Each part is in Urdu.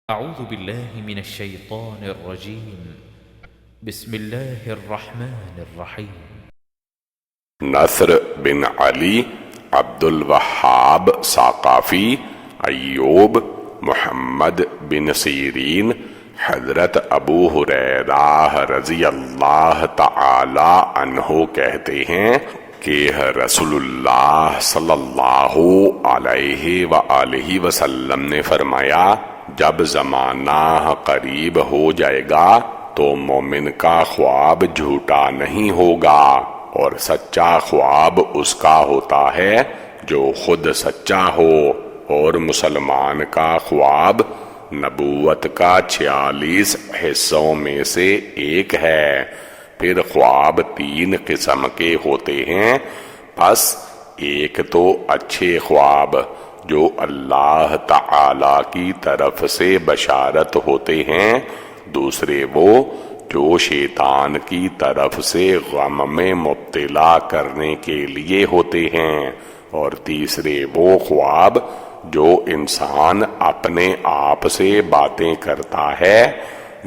أعوذ بالله من الشيطان الرجيم. بسم الله الرحمن الرحيم. نصر بن علی، عبد الوہاب ثقافی، ایوب، محمد بن سیرین، حضرت ابو ہریرہ رضی اللہ تعالی عنہ کہتے ہیں کہ رسول اللہ صلی اللہ علیہ وآلہ وسلم نے فرمایا، جب زمانہ قریب ہو جائے گا تو مومن کا خواب جھوٹا نہیں ہوگا، اور سچا خواب اس کا ہوتا ہے جو خود سچا ہو، اور مسلمان کا خواب نبوت کا 46 حصوں میں سے ایک ہے۔ پھر خواب 3 قسم کے ہوتے ہیں، پس ایک تو اچھے خواب جو اللہ تعالی کی طرف سے بشارت ہوتے ہیں، دوسرے وہ جو شیطان کی طرف سے غم میں مبتلا کرنے کے لیے ہوتے ہیں، اور تیسرے وہ خواب جو انسان اپنے آپ سے باتیں کرتا ہے،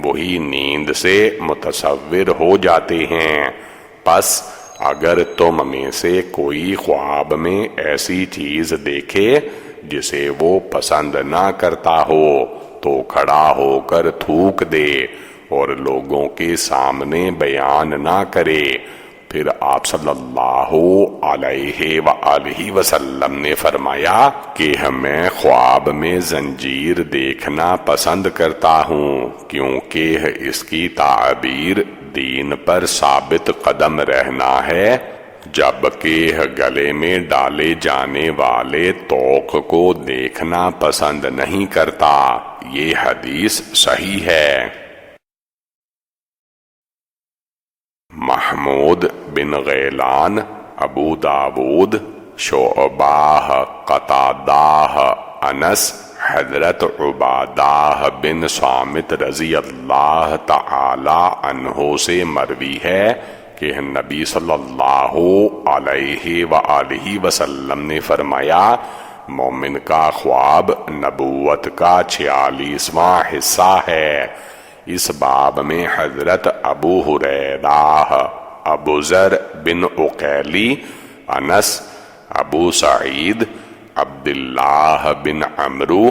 وہی نیند سے متصور ہو جاتے ہیں۔ پس اگر تم میں سے کوئی خواب میں ایسی چیز دیکھے جسے وہ پسند نہ کرتا ہو تو کھڑا ہو کر تھوک دے اور لوگوں کے سامنے بیان نہ کرے۔ پھر آپ صلی اللہ علیہ وآلہ وسلم نے فرمایا کہ میں خواب میں زنجیر دیکھنا پسند کرتا ہوں، کیونکہ اس کی تعبیر دین پر ثابت قدم رہنا ہے، جبکہ گلے میں ڈالے جانے والے طوق کو دیکھنا پسند نہیں کرتا۔ یہ حدیث صحیح ہے۔ محمود بن غیلان، ابو داود، شعبہ، قتادہ، انس، حضرت عبادہ بن صامت رضی اللہ تعالی عنہ سے مروی ہے کہ نبی صلی اللہ علیہ وآلہ وسلم نے فرمایا، مومن کا خواب نبوت کا 46واں حصہ ہے۔ اس باب میں حضرت ابو ہریرہ، ابو ذر بن عقیلی، انس، ابو سعید، عبداللہ بن عمرو،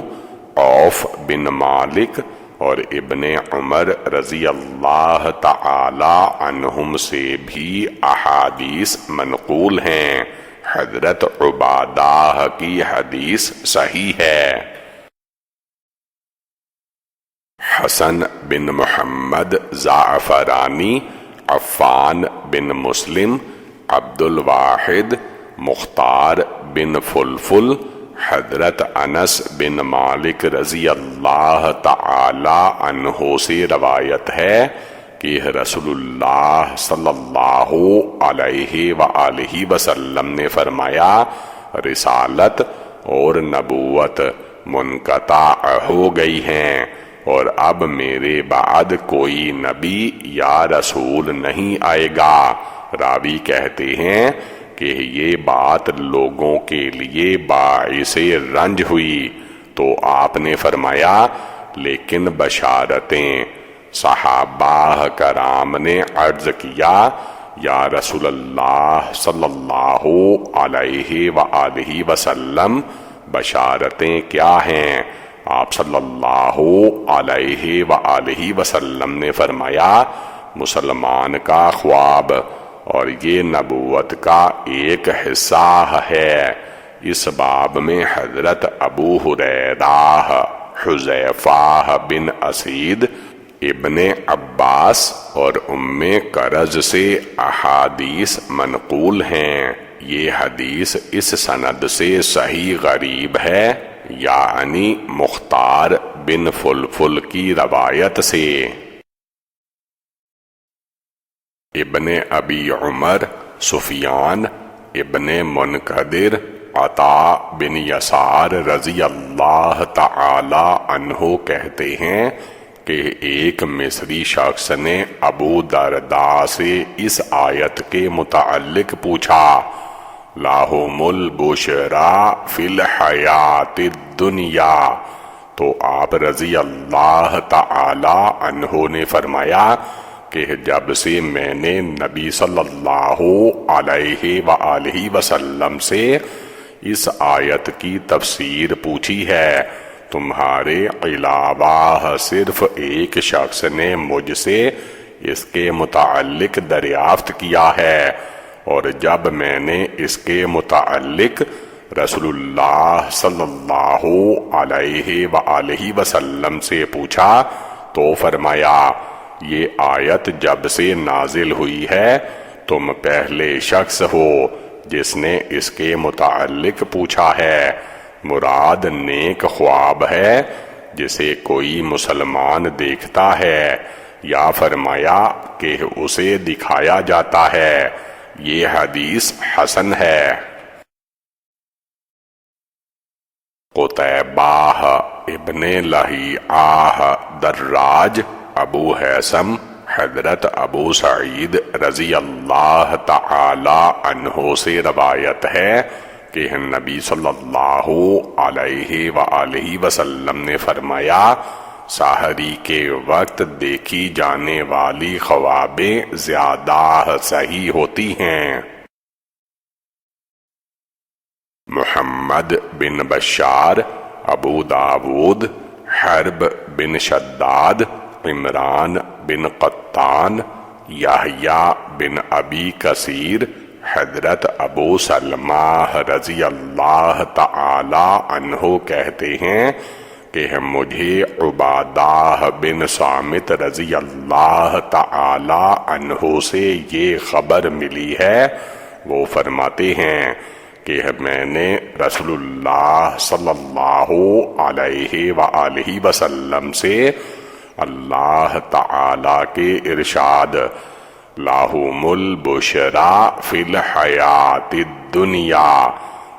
عوف بن مالک اور ابن عمر رضی اللہ تعالی عنہم سے بھی احادیث منقول ہیں۔ حضرت عبادہ کی حدیث صحیح ہے۔ حسن بن محمد زعفرانی، عفان بن مسلم، عبد الواحد، مختار بن فلفل، حضرت انس بن مالک رضی اللہ تعالی عنہ سے روایت ہے کہ رسول اللہ صلی اللہ علیہ وآلہ وسلم نے فرمایا، رسالت اور نبوت منقطع ہو گئی ہیں، اور اب میرے بعد کوئی نبی یا رسول نہیں آئے گا۔ راوی کہتے ہیں کہ یہ بات لوگوں کے لیے باعث رنج ہوئی، تو آپ نے فرمایا، لیکن بشارتیں۔ صحابہ کرام نے عرض کیا، یا رسول اللہ صلی اللہ علیہ وآلہ وسلم، بشارتیں کیا ہیں؟ آپ صلی اللہ علیہ وآلہ وسلم نے فرمایا، مسلمان کا خواب، اور یہ نبوت کا ایک حصہ ہے۔ اس باب میں حضرت ابو ہریرہ، حذیفہ بن اسید، ابن عباس اور ام کرز سے احادیث منقول ہیں۔ یہ حدیث اس سند سے صحیح غریب ہے، یعنی مختار بن فلفل کی روایت سے۔ ابن ابی عمر، سفیان، ابن منقدر، عطا بن یسار رضی اللہ تعالی عنہ کہتے ہیں کہ ایک مصری شخص نے ابو درداء سے اس آیت کے متعلق پوچھا، لَهُمُ الْبُشْرَى فِي الْحَيَاةِ الدُّنْيَا، تو آپ رضی اللہ تعالی عنہ نے فرمایا کہ جب سے میں نے نبی صلی اللہ علیہ وآلہ وسلم سے اس آیت کی تفسیر پوچھی ہے، تمہارے علاوہ صرف ایک شخص نے مجھ سے اس کے متعلق دریافت کیا ہے، اور جب میں نے اس کے متعلق رسول اللہ صلی اللہ علیہ وآلہ وسلم سے پوچھا تو فرمایا یہ آیت جب سے نازل ہوئی ہے تم پہلے شخص ہو جس نے اس کے متعلق پوچھا ہے، مراد نیک خواب ہے جسے کوئی مسلمان دیکھتا ہے، یا فرمایا کہ اسے دکھایا جاتا ہے۔ یہ حدیث حسن ہے۔ قتیبہ ابن لہیعہ دراج ابو حیثم حضرت ابو سعید رضی اللہ تعالی عنہ سے روایت ہے کہ نبی صلی اللہ علیہ وآلہ وسلم نے فرمایا سحری کے وقت دیکھی جانے والی خوابیں زیادہ صحیح ہوتی ہیں۔ محمد بن بشار، ابو داود، حرب بن شداد، عمران بن قطان، یحییٰ بن ابی کثیر، حضرت ابو سلمہ رضی اللہ تعالی عنہ کہتے ہیں کہ مجھے عبادہ بن صامت رضی اللہ تعالی عنہ سے یہ خبر ملی ہے، وہ فرماتے ہیں کہ میں نے رسول اللہ صلی اللہ علیہ وآلہ وسلم سے اللہ تعالی کے ارشاد لَهُمُ الْبُشْرَى فِي الْحَيَاةِ الدُّنْيَا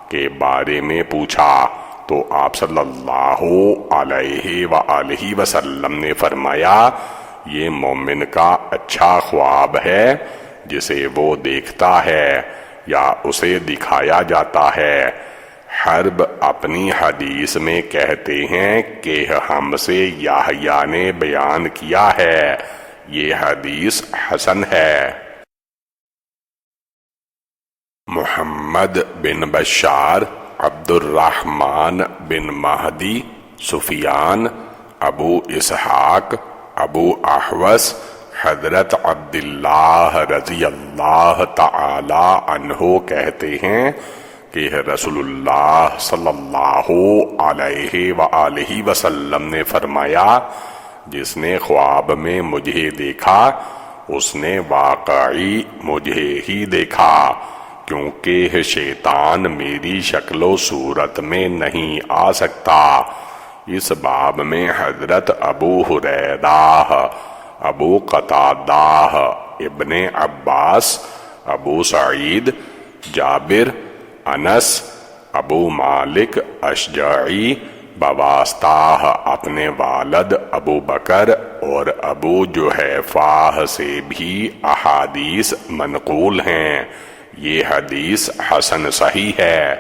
کے بارے میں پوچھا تو آپ صلی اللہ علیہ وآلہ وسلم نے فرمایا یہ مومن کا اچھا خواب ہے جسے وہ دیکھتا ہے یا اسے دکھایا جاتا ہے۔ حرب اپنی حدیث میں کہتے ہیں کہ ہم سے یحییٰ نے بیان کیا ہے، یہ حدیث حسن ہے۔ محمد بن بشار، عبد الرحمن بن مہدی، سفیان، ابو اسحاق، ابو احوص، حضرت عبداللہ رضی اللہ تعالی عنہ کہتے ہیں کہ رسول اللہ صلی اللہ علیہ وآلہ وسلم نے فرمایا جس نے خواب میں مجھے دیکھا اس نے واقعی مجھے ہی دیکھا، کیونکہ شیطان میری شکل و صورت میں نہیں آ سکتا۔ اس باب میں حضرت ابو ہریرہ، ابو قتادہ، ابن عباس، ابو سعید، جابر، انس، ابو مالک اشجعی بواسطہ اپنے والد ابو بکر اور ابو جحیفہ سے بھی احادیث منقول ہیں، یہ حدیث حسن صحیح ہے۔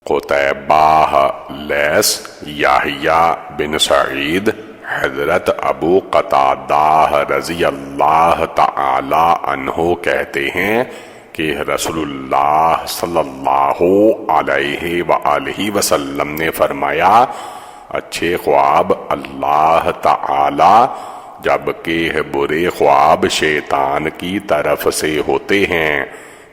قتیبہ، لیث، یحییٰ بن سعید، حضرت ابو قتادہ رضی اللہ تعالی عنہ کہتے ہیں کہ رسول اللہ صلی اللہ علیہ وآلہ وسلم نے فرمایا اچھے خواب اللہ تعالی جبکہ برے خواب شیطان کی طرف سے ہوتے ہیں،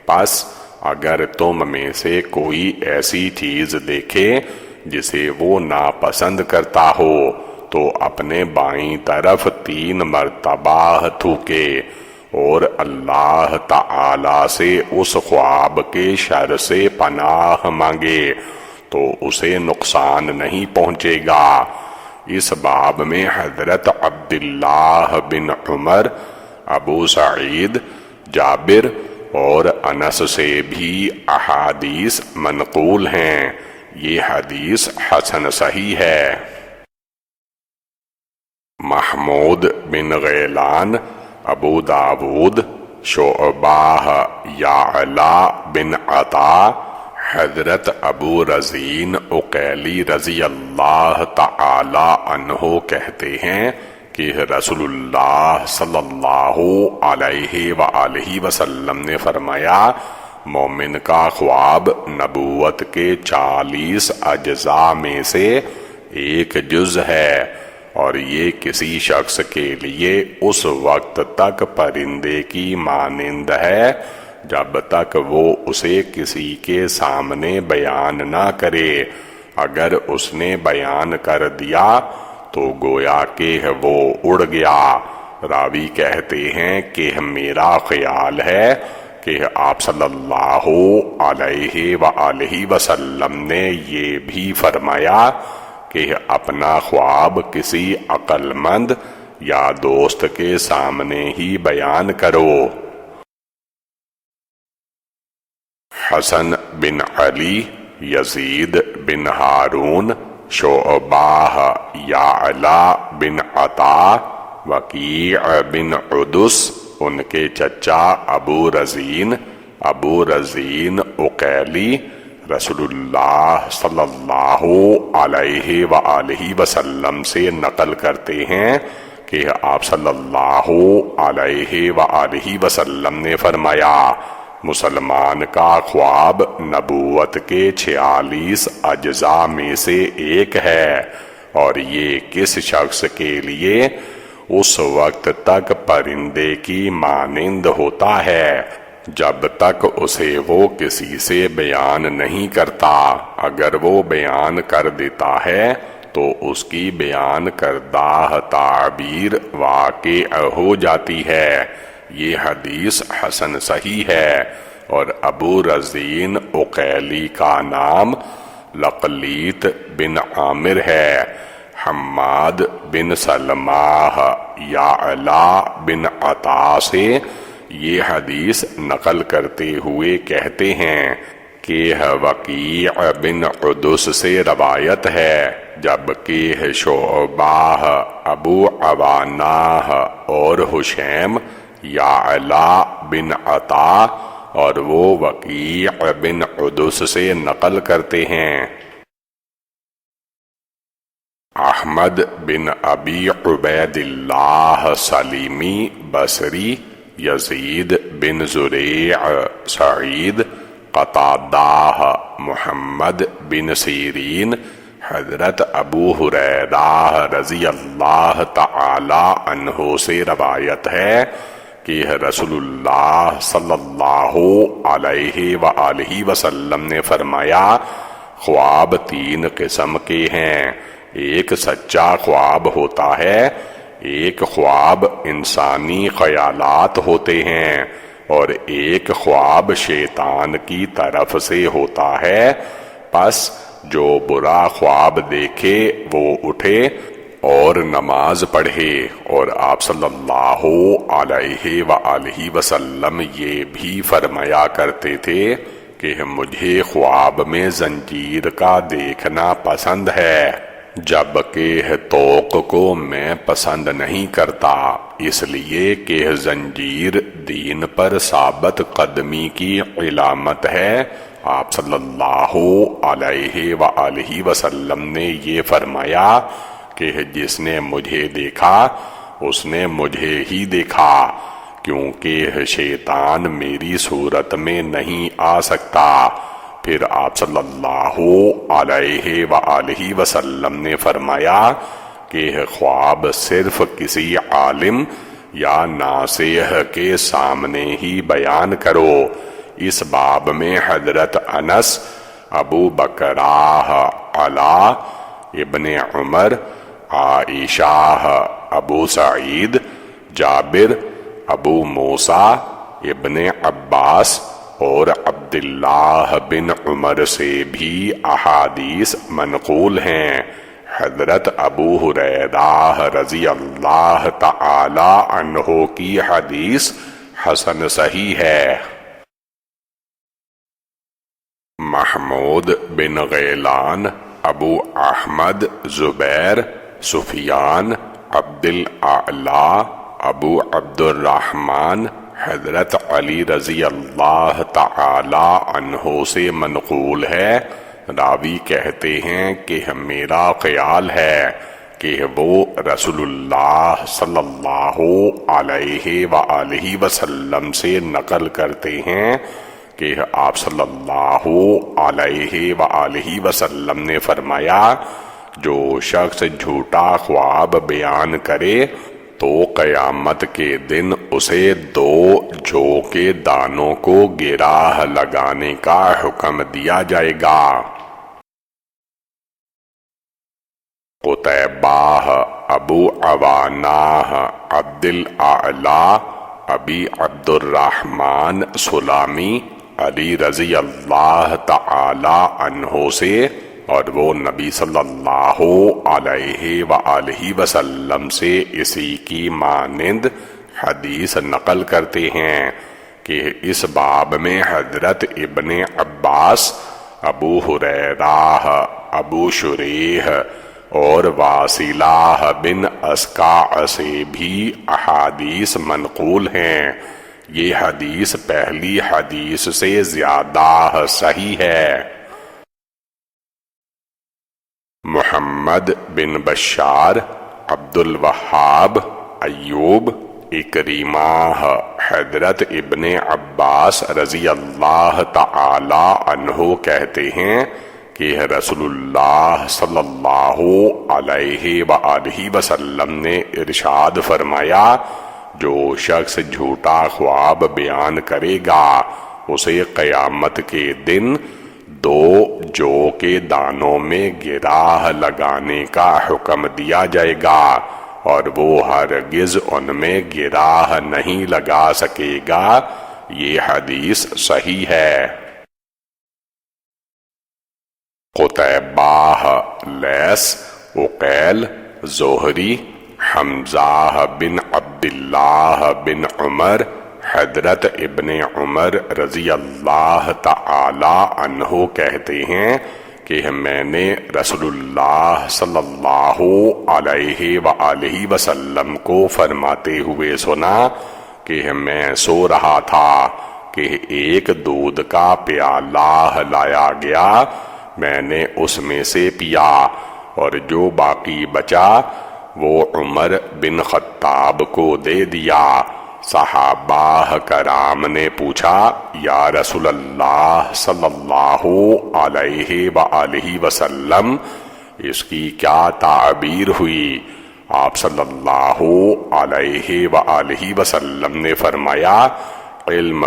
پس اگر تم میں سے کوئی ایسی چیز دیکھے جسے وہ ناپسند کرتا ہو تو اپنے بائیں طرف 3 مرتبہ تھوکے اور اللہ تعالی سے اس خواب کے شر سے پناہ مانگے تو اسے نقصان نہیں پہنچے گا۔ اس باب میں حضرت عبداللہ بن عمر، ابو سعید، جابر اور انس سے بھی احادیث منقول ہیں، یہ حدیث حسن صحیح ہے۔ محمود بن غیلان، ابو داود، شعبہ، یعلا بن عطا، حضرت ابو رزین عقیلی رضی اللہ تعالی عنہ کہتے ہیں کہ رسول اللہ صلی اللہ علیہ وآلہ وسلم نے فرمایا، مومن کا خواب نبوت کے 40 اجزاء میں سے ایک جز ہے، اور یہ کسی شخص کے لیے اس وقت تک پرندے کی مانند ہے جب تک وہ اسے کسی کے سامنے بیان نہ کرے۔ اگر اس نے بیان کر دیا تو گویا کہ وہ اڑ گیا۔ راوی کہتے ہیں کہ میرا خیال ہے کہ آپ صلی اللہ علیہ وآلہ وسلم نے یہ بھی فرمایا کہ اپنا خواب کسی عقل مند یا دوست کے سامنے ہی بیان کرو۔ حسن بن علی، یزید بن ہارون، شعبہ یعلا بن عطا، وکیع بن عدس، ان کے چچا ابو رزین عقیلی رسول اللہ صلی اللہ علیہ وآلہ وسلم سے نقل کرتے ہیں کہ آپ صلی اللہ علیہ وآلہ وسلم نے فرمایا، مسلمان کا خواب نبوت کے 46 اجزاء میں سے ایک ہے، اور یہ کس شخص کے لیے اس وقت تک پرندے کی مانند ہوتا ہے جب تک اسے وہ کسی سے بیان نہیں کرتا۔ اگر وہ بیان کر دیتا ہے تو اس کی بیان کردہ تعبیر واقع ہو جاتی ہے۔ یہ حدیث حسن صحیح ہے، اور ابو رزین عقیلی کا نام لقلیط بن عامر ہے۔ حماد بن سلمہ یعلا بن عطا سے یہ حدیث نقل کرتے ہوئے کہتے ہیں کہ وکیع بن عدس سے روایت ہے، جبکہ شعبہ، ابو عوانہ اور حشیم یعلا بن عطا اور وہ وکیع بن عدس سے نقل کرتے ہیں۔ احمد بن ابی عبید اللہ سلیمی بصری، یزید بن زریع سعید، قتادہ محمد بن سیرین، حضرت ابو ہریرہ رضی اللہ تعالی عنہ سے روایت ہے کہ رسول اللہ صلی اللہ علیہ وآلہ وسلم نے فرمایا، خواب 3 قسم کے ہیں، ایک سچا خواب ہوتا ہے، ایک خواب انسانی خیالات ہوتے ہیں، اور ایک خواب شیطان کی طرف سے ہوتا ہے۔ پس جو برا خواب دیکھے وہ اٹھے اور نماز پڑھے۔ اور آپ صلی اللہ علیہ وآلہ وسلم یہ بھی فرمایا کرتے تھے کہ مجھے خواب میں زنجیر کا دیکھنا پسند ہے، جبکہ طوق کو میں پسند نہیں کرتا، اس لیے کہ زنجیر دین پر ثابت قدمی کی علامت ہے۔ آپ صلی اللہ علیہ وآلہ وسلم نے یہ فرمایا کہ جس نے مجھے دیکھا اس نے مجھے ہی دیکھا، کیونکہ شیطان میری صورت میں نہیں آ سکتا۔ پھر آپ صلی اللہ علیہ وآلہ وسلم نے فرمایا کہ خواب صرف کسی عالم یا ناصح کے سامنے ہی بیان کرو۔ اس باب میں حضرت انس، ابو بکرہ علا ابن عمر، عائشہ، ابو سعید، جابر، ابو موسیٰ ابن عباس اور عبداللہ بن عمر سے بھی احادیث منقول ہیں۔ حضرت ابو ہریرہ رضی اللہ تعالی عنہ کی حدیث حسن صحیح ہے۔ محمود بن غیلان، ابو احمد، زبیر، سفیان، عبد الاعلی، ابو عبد الرحمن، حضرت علی رضی اللہ تعالی عنہ سے منقول ہے، راوی کہتے ہیں کہ میرا خیال ہے کہ وہ رسول اللہ صلی اللہ علیہ وآلہ وسلم سے نقل کرتے ہیں کہ آپ صلی اللہ علیہ وآلہ وسلم نے فرمایا، جو شخص جھوٹا خواب بیان کرے تو قیامت کے دن اسے 2 جو کے دانوں کو گراہ لگانے کا حکم دیا جائے گا۔ قتیبہ ابو عوانہ عبد الاعلی ابی عبد الرحمن سلامی علی رضی اللہ تعالی عنہ سے، اور وہ نبی صلی اللہ علیہ وآلہ وسلم سے اسی کی مانند حدیث نقل کرتے ہیں کہ اس باب میں حضرت ابن عباس، ابو ہریرہ، ابو شریح اور واصلہ بن اسقع سے بھی احادیث منقول ہیں۔ یہ حدیث پہلی حدیث سے زیادہ صحیح ہے۔ محمد بن بشار، عبد الوہاب، ایوب، اکریمہ، حضرت ابن عباس رضی اللہ تعالی عنہ کہتے ہیں کہ رسول اللہ صلی اللہ علیہ وآلہ وسلم نے ارشاد فرمایا، جو شخص جھوٹا خواب بیان کرے گا اسے قیامت کے دن 2 جو کے دانوں میں گراہ لگانے کا حکم دیا جائے گا، اور وہ ہرگز ان میں گراہ نہیں لگا سکے گا۔ یہ حدیث صحیح ہے۔ قتیبہ، لیث، عقیل، زہری، حمزہ بن عبداللہ بن عمر، حضرت ابن عمر رضی اللہ تعالی عنہ کہتے ہیں کہ میں نے رسول اللہ صلی اللہ علیہ وآلہ وسلم کو فرماتے ہوئے سنا کہ میں سو رہا تھا کہ ایک دودھ کا پیالہ لایا گیا، میں نے اس میں سے پیا، اور جو باقی بچا وہ عمر بن خطاب کو دے دیا۔ صحابہ کرام نے پوچھا، یا رسول اللہ صلی اللہ علیہ وآلہ وسلم، اس کی کیا تعبیر ہوئی؟ آپ صلی اللہ علیہ وآلہ وسلم نے فرمایا، علم۔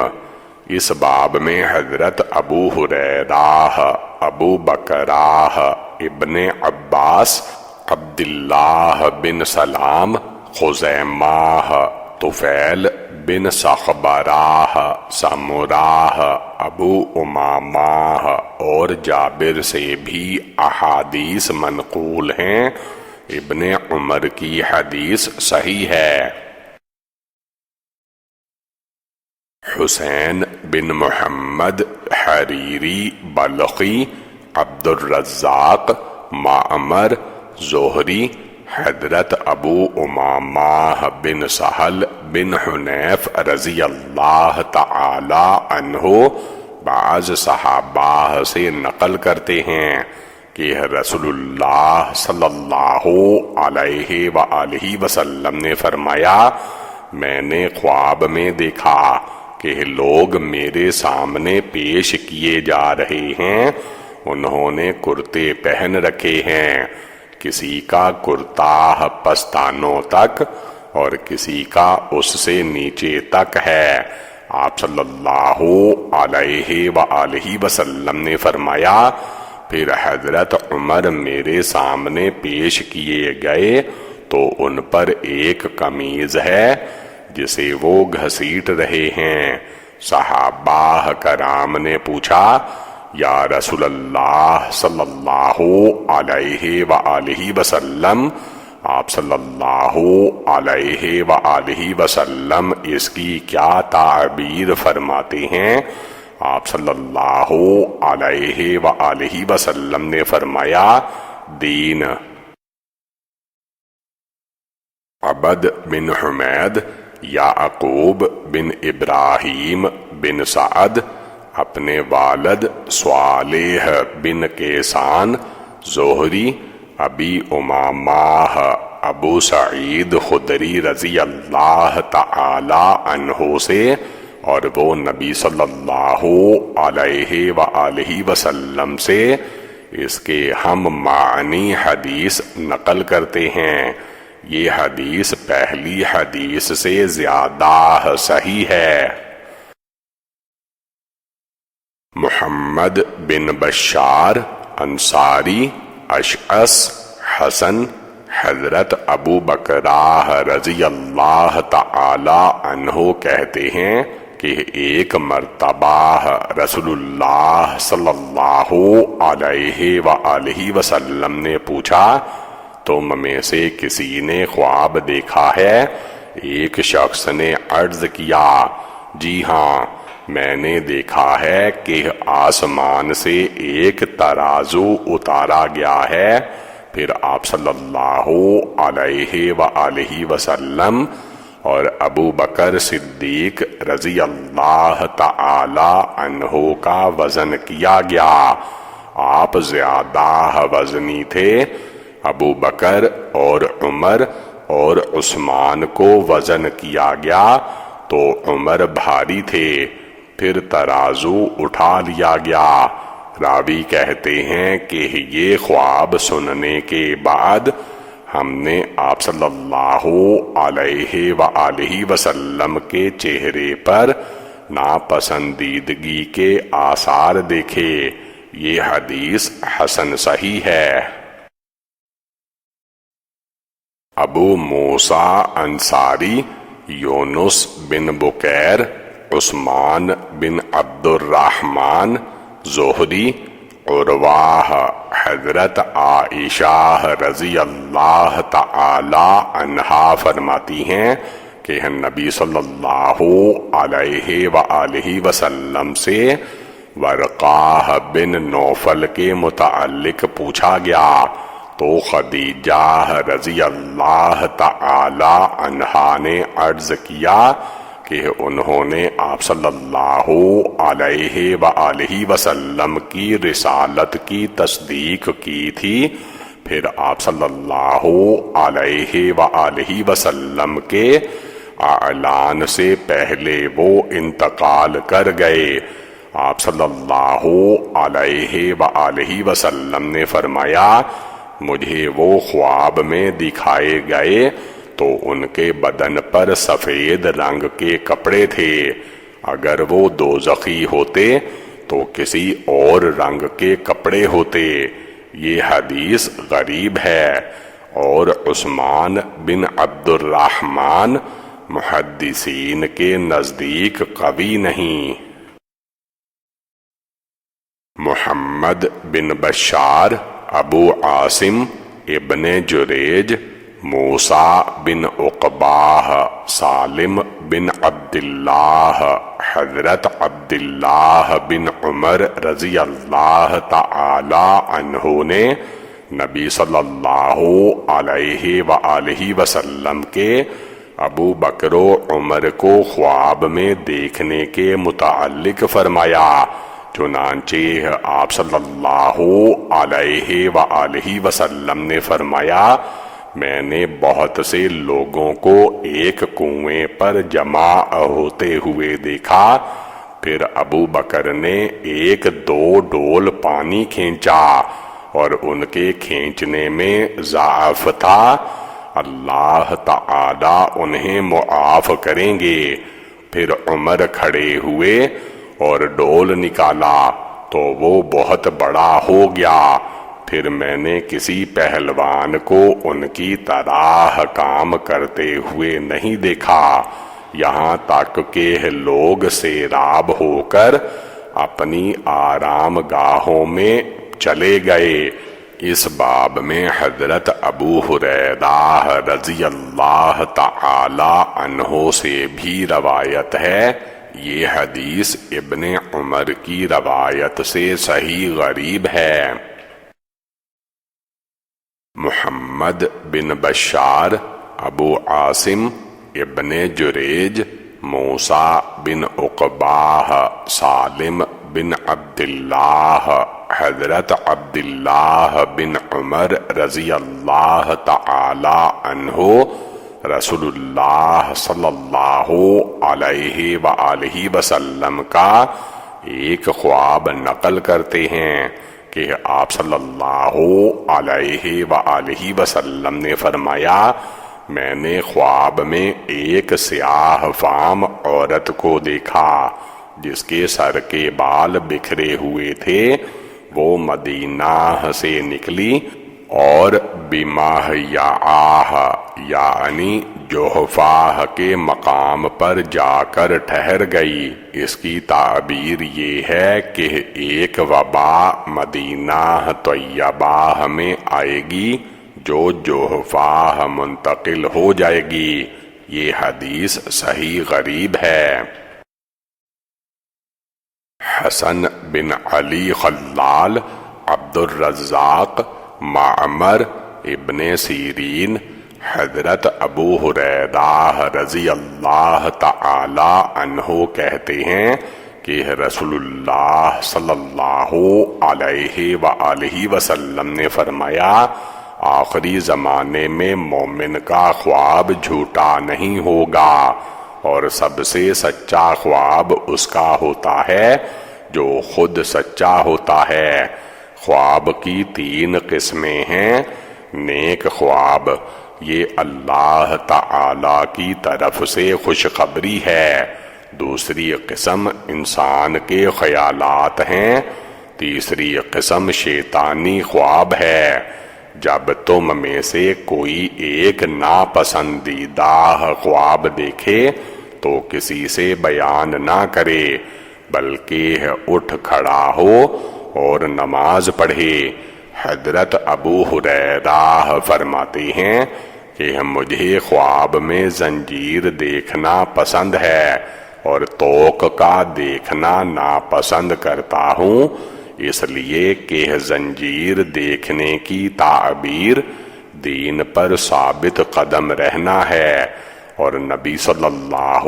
اس باب میں حضرت ابو ہریرہ، ابو بکرہ، ابن عباس، عبداللہ بن سلام، خزیمہ، طفیل بن سخبرہ، سمرہ، ابو امامہ اور جابر سے بھی احادیث منقول ہیں۔ ابن عمر کی حدیث صحیح ہے۔ حسین بن محمد حریری بلخی، عبد الرزاق، معمر، زہری، حضرت ابو امامہ بن سہل بن حنیف رضی اللہ تعالی عنہ بعض صحابہ سے نقل کرتے ہیں کہ رسول اللہ صلی اللہ علیہ وآلہ وسلم نے فرمایا، میں نے خواب میں دیکھا کہ لوگ میرے سامنے پیش کیے جا رہے ہیں، انہوں نے کرتے پہن رکھے ہیں، کسی کا کرتا پستانوں تک اور کسی کا اس سے نیچے تک ہے۔ آپ صلی اللہ علیہ وآلہ وسلم نے فرمایا، پھر حضرت عمر میرے سامنے پیش کیے گئے تو ان پر ایک قمیض ہے جسے وہ گھسیٹ رہے ہیں۔ صحابہ کرام نے پوچھا، یا رسول اللہ صلی اللہ علیہ وآلہ وسلم، آپ صلی اللہ علیہ وآلہ وسلم اس کی کیا تعبیر فرماتے ہیں؟ آپ صلی اللہ علیہ وآلہ وسلم نے فرمایا، دین۔ عبد بن حمید، یعقوب بن ابراہیم بن سعد اپنے والد صالح بن کیسان زہری ابی امامہ ابو سعید خدری رضی اللہ تعالی عنہ سے، اور وہ نبی صلی اللہ علیہ وآلہ وسلم سے اس کے ہم معنی حدیث نقل کرتے ہیں۔ یہ حدیث پہلی حدیث سے زیادہ صحیح ہے۔ محمد بن بشار انصاری اشعث حسن حضرت ابو بکرہ رضی اللہ تعالی عنہ کہتے ہیں کہ ایک مرتبہ رسول اللہ صلی اللہ علیہ وآلہ وسلم نے پوچھا، تم میں سے کسی نے خواب دیکھا ہے؟ ایک شخص نے عرض کیا، جی ہاں، میں نے دیکھا ہے کہ آسمان سے ایک ترازو اتارا گیا ہے۔ پھر آپ صلی اللہ علیہ وآلہ وسلم اور ابو بکر صدیق رضی اللہ تعالی عنہ کا وزن کیا گیا۔ آپ زیادہ وزنی تھے۔ ابو بکر اور عمر اور عثمان کو وزن کیا گیا تو عمر بھاری تھے، پھر ترازو اٹھا لیا گیا۔ راوی کہتے ہیں کہ یہ خواب سننے کے بعد ہم نے آپ صلی اللہ علیہ وآلہ وسلم کے چہرے پر ناپسندیدگی کے آثار دیکھے۔ یہ حدیث حسن صحیح ہے۔ ابو موسیٰ انصاری یونس بن بکیر عثمان بن عبد الرحمن زہری عرواہ حضرت عائشہ رضی اللہ تعالی عنہا فرماتی ہیں کہ نبی صلی اللہ علیہ وآلہ وسلم سے ورقہ بن نوفل کے متعلق پوچھا گیا تو خدیجہ رضی اللہ تعالی عنہا نے عرض کیا کہ انہوں نے آپ صلی اللہ علیہ وآلہ وسلم کی رسالت کی تصدیق کی تھی۔ پھر آپ صلی اللہ علیہ وآلہ وسلم کے اعلان سے پہلے وہ انتقال کر گئے۔ آپ صلی اللہ علیہ وآلہ وسلم نے فرمایا، مجھے وہ خواب میں دکھائے گئے تو ان کے بدن پر سفید رنگ کے کپڑے تھے، اگر وہ دوزخی ہوتے تو کسی اور رنگ کے کپڑے ہوتے۔ یہ حدیث غریب ہے اور عثمان بن عبد الرحمن محدثین کے نزدیک قوی نہیں۔ محمد بن بشار ابو عاصم ابن جریج موسیٰ بن عقبہ سالم بن عبداللہ حضرت عبداللہ بن عمر رضی اللہ تعالی عنہ نے نبی صلی اللہ علیہ وآلہ وسلم کے ابو بکر و عمر کو خواب میں دیکھنے کے متعلق فرمایا، چنانچہ آپ صلی اللہ علیہ وآلہ وسلم نے فرمایا، میں نے بہت سے لوگوں کو ایک کنویں پر جمع ہوتے ہوئے دیکھا، پھر ابو بکر نے ایک دو ڈول پانی کھینچا اور ان کے کھینچنے میں ضعف تھا، اللہ تعالی انہیں معاف کریں گے۔ پھر عمر کھڑے ہوئے اور ڈول نکالا تو وہ بہت بڑا ہو گیا۔ پھر میں نے کسی پہلوان کو ان کی طرح کام کرتے ہوئے نہیں دیکھا، یہاں تک کہ لوگ سیراب ہو کر اپنی آرام گاہوں میں چلے گئے۔ اس باب میں حضرت ابو ہریرہ رضی اللہ تعالی عنہ سے بھی روایت ہے۔ یہ حدیث ابن عمر کی روایت سے صحیح غریب ہے۔ محمد بن بشار ابو عاصم ابن جریج، موسیٰ بن عقبہ، سالم بن عبداللہ، حضرت عبداللہ بن عمر رضی اللہ تعالی عنہ رسول اللہ صلی اللہ علیہ وآلہ وسلم کا ایک خواب نقل کرتے ہیں کہ آپ صلی اللہ علیہ وآلہ وسلم نے فرمایا، میں نے خواب میں ایک سیاہ فام عورت کو دیکھا جس کے سر کے بال بکھرے ہوئے تھے۔ وہ مدینہ سے نکلی اور بماہیعاہ یعنی جوحفاہ کے مقام پر جا کر ٹھہر گئی۔ اس کی تعبیر یہ ہے کہ ایک وبا مدینہ طیبہ میں آئے گی جو جوحفاہ منتقل ہو جائے گی۔ یہ حدیث صحیح غریب ہے۔ حسن بن علی خلال، عبد الرزاق، معمر ابن سیرین، حضرت ابو ہریرہ رضی اللہ تعالی عنہ کہتے ہیں کہ رسول اللہ صلی اللہ علیہ وآلہ وسلم نے فرمایا، آخری زمانے میں مومن کا خواب جھوٹا نہیں ہوگا، اور سب سے سچا خواب اس کا ہوتا ہے جو خود سچا ہوتا ہے۔ خواب کی 3 قسمیں ہیں۔ نیک خواب، یہ اللہ تعالی کی طرف سے خوشخبری ہے۔ دوسری قسم انسان کے خیالات ہیں۔ تیسری قسم شیطانی خواب ہے۔ جب تم میں سے کوئی ایک ناپسندیدہ خواب دیکھے تو کسی سے بیان نہ کرے، بلکہ اٹھ کھڑا ہو اور نماز پڑھے۔ حضرت ابو ہریرہ فرماتے ہیں کہ مجھے خواب میں زنجیر دیکھنا پسند ہے اور طوق کا دیکھنا ناپسند کرتا ہوں، اس لیے کہ زنجیر دیکھنے کی تعبیر دین پر ثابت قدم رہنا ہے، اور نبی صلی اللہ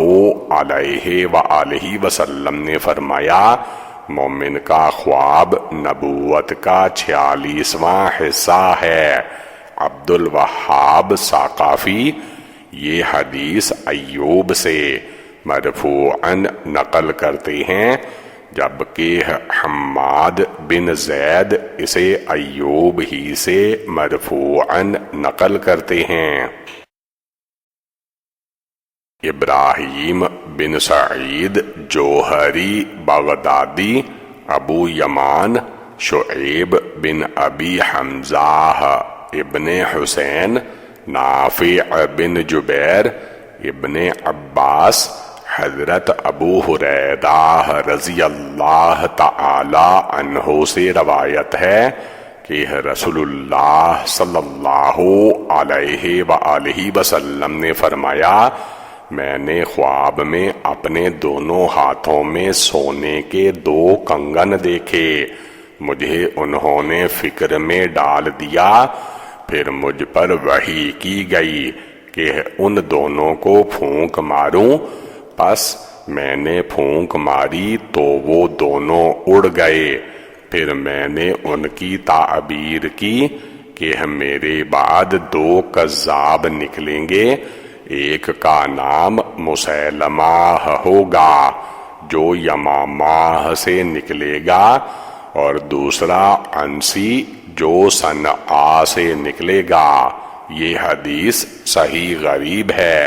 علیہ وآلہ وسلم نے فرمایا، مومن کا خواب نبوت کا 46واں حصہ ہے۔ عبد الوہاب ثقافی یہ حدیث ایوب سے مرفوعاً نقل کرتے ہیں، جبکہ حماد بن زید اسے ایوب ہی سے مرفوعاً نقل کرتے ہیں۔ ابراہیم بن سعید جوہری بغدادی، ابو یمان، شعیب بن ابی حمزہ ابن حسین، نافع بن جبیر ابن عباس، حضرت ابو ہریرہ رضی اللہ تعالی عنہ سے روایت ہے کہ رسول اللہ صلی اللہ علیہ وآلہ وسلم نے فرمایا، میں نے خواب میں اپنے دونوں ہاتھوں میں سونے کے 2 کنگن دیکھے۔ مجھے انہوں نے فکر میں ڈال دیا، پھر مجھ پر وحی کی گئی کہ ان دونوں کو پھونک ماروں، پس میں نے پھونک ماری تو وہ دونوں اڑ گئے۔ پھر میں نے ان کی تعبیر کی کہ میرے بعد 2 کذاب نکلیں گے، ایک کا نام مسیلمہ ہوگا جو یمامہ سے نکلے گا، اور دوسرا عنسی جو صنعاء سے نکلے گا۔ یہ حدیث صحیح غریب ہے۔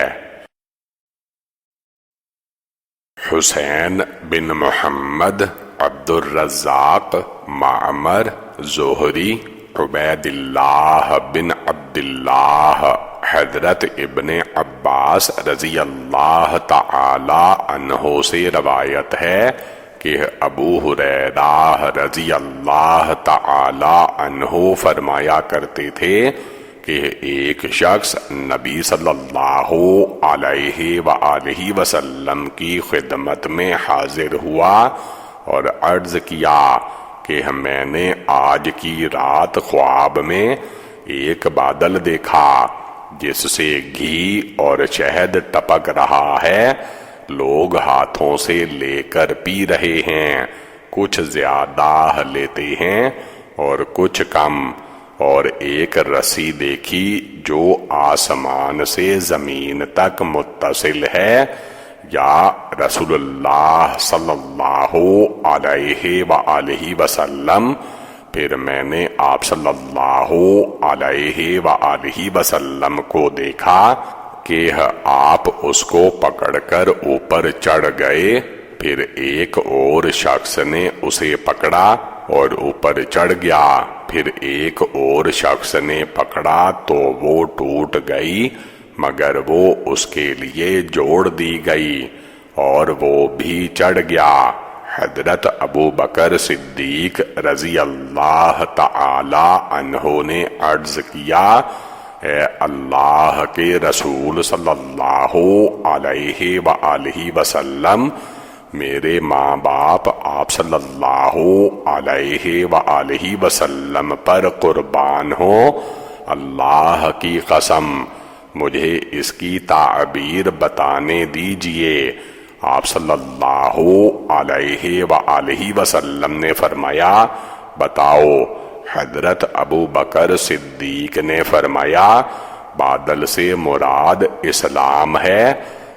حسین بن محمد، عبد الرزاق، معمر، زہری، عبید اللہ بن عبداللہ، حضرت ابن عباس رضی اللہ تعالی عنہ سے روایت ہے کہ ابو ہریرہ رضی اللہ تعالی عنہ فرمایا کرتے تھے کہ ایک شخص نبی صلی اللہ علیہ وآلہ وسلم کی خدمت میں حاضر ہوا اور عرض کیا کہ میں نے آج کی رات خواب میں ایک بادل دیکھا جس سے گھی اور شہد ٹپک رہا ہے، لوگ ہاتھوں سے لے کر پی رہے ہیں، کچھ زیادہ لیتے ہیں اور کچھ کم، اور ایک رسی دیکھی جو آسمان سے زمین تک متصل ہے، یا رسول اللہ صلی اللہ علیہ وآلہ وسلم۔ پھر میں نے آپ صلی اللہ علیہ وآلہ وسلم کو دیکھا کہ آپ اس کو پکڑ کر اوپر چڑھ گئے، پھر ایک اور شخص نے اسے پکڑا اور اوپر چڑھ گیا، پھر ایک اور شخص نے پکڑا تو وہ ٹوٹ گئی، مگر وہ اس کے لیے جوڑ دی گئی اور وہ بھی چڑھ گیا۔ حضرت ابو بکر صدیق رضی اللہ تعالی عنہ نے عرض کیا، اے اللہ کے رسول صلی اللہ علیہ وآلہ وسلم، میرے ماں باپ آپ صلی اللہ علیہ وآلہ وسلم پر قربان ہوں، اللہ کی قسم مجھے اس کی تعبیر بتانے دیجئے۔ آپ صلی اللہ علیہ وآلہ وسلم نے فرمایا، بتاؤ۔ حضرت ابو بکر صدیق نے فرمایا، بادل سے مراد اسلام ہے،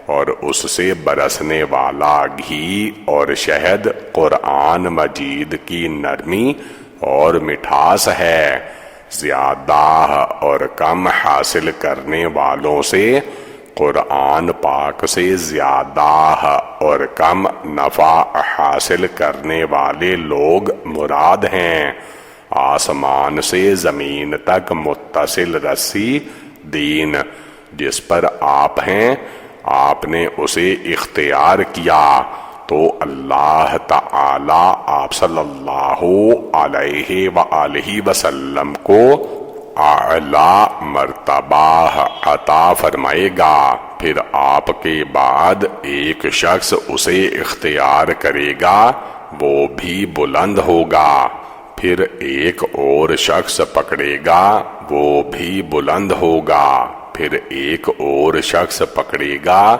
اور اس سے برسنے والا گھی اور شہد قرآن مجید کی نرمی اور مٹھاس ہے۔ زیادہ اور کم حاصل کرنے والوں سے قرآن پاک سے زیادہ اور کم نفع حاصل کرنے والے لوگ مراد ہیں۔ آسمان سے زمین تک متصل رسی دین جس پر آپ ہیں، آپ نے اسے اختیار کیا تو اللہ تعالی آپ صلی اللہ علیہ وآلہ وسلم کو اعلیٰ مرتبہ عطا فرمائے گا، پھر آپ کے بعد ایک شخص اسے اختیار کرے گا، وہ بھی بلند ہوگا، پھر ایک اور شخص پکڑے گا، وہ بھی بلند ہوگا، پھر ایک اور شخص پکڑے گا،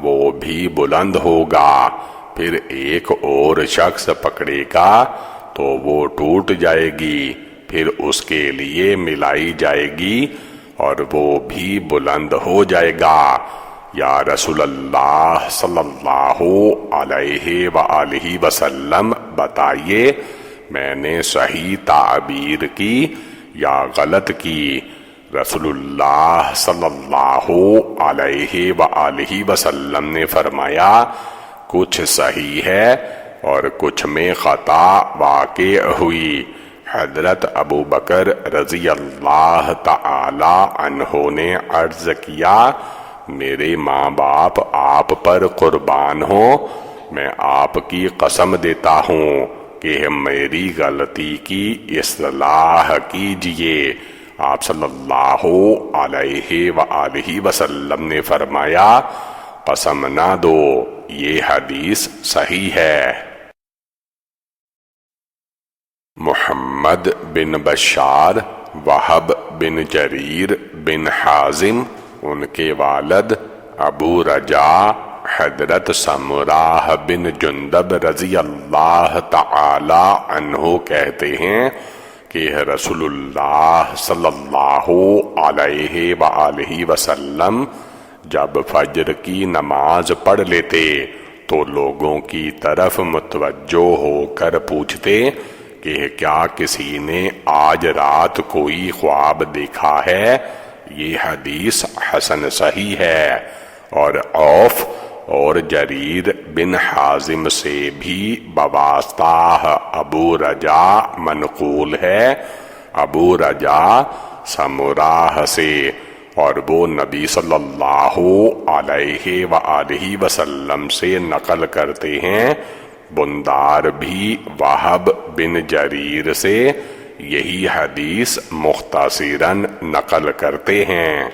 وہ بھی بلند ہوگا، پھر ایک اور شخص پکڑے گا تو وہ ٹوٹ جائے گی، پھر اس کے لیے ملائی جائے گی اور وہ بھی بلند ہو جائے گا۔ یا رسول اللہ صلی اللہ علیہ وآلہ وسلم، بتائیے میں نے صحیح تعبیر کی یا غلط کی؟ رسول اللہ صلی اللہ علیہ وآلہ وسلم نے فرمایا، کچھ صحیح ہے اور کچھ میں خطا واقع ہوئی۔ حضرت ابو بکر رضی اللہ تعالی عنہ نے عرض کیا، میرے ماں باپ آپ پر قربان ہوں، میں آپ کی قسم دیتا ہوں کہ میری غلطی کی اصلاح کیجئے۔ آپ صلی اللہ علیہ وآلہ وسلم نے فرمایا، قسم نہ دو، یہ حدیث صحیح ہے۔ محمد بن بشار، وہب بن جریر بن حازم، ان کے والد ابو رجاء حضرت سمرہ بن جندب رضی اللہ تعالی عنہ کہتے ہیں کہ رسول اللہ صلی اللہ علیہ وآلہ وسلم جب فجر کی نماز پڑھ لیتے تو لوگوں کی طرف متوجہ ہو کر پوچھتے کہ کیا کسی نے آج رات کوئی خواب دیکھا ہے؟ یہ حدیث حسن صحیح ہے، اور عوف اور جریر بن حازم سے بھی بواسطہ ابو رجاء منقول ہے۔ ابو رجاء سمراہ سے، اور وہ نبی صلی اللہ علیہ وآلہ وسلم سے نقل کرتے ہیں۔ بندار بھی وہب بن جریر سے یہی حدیث مختصراً نقل کرتے ہیں۔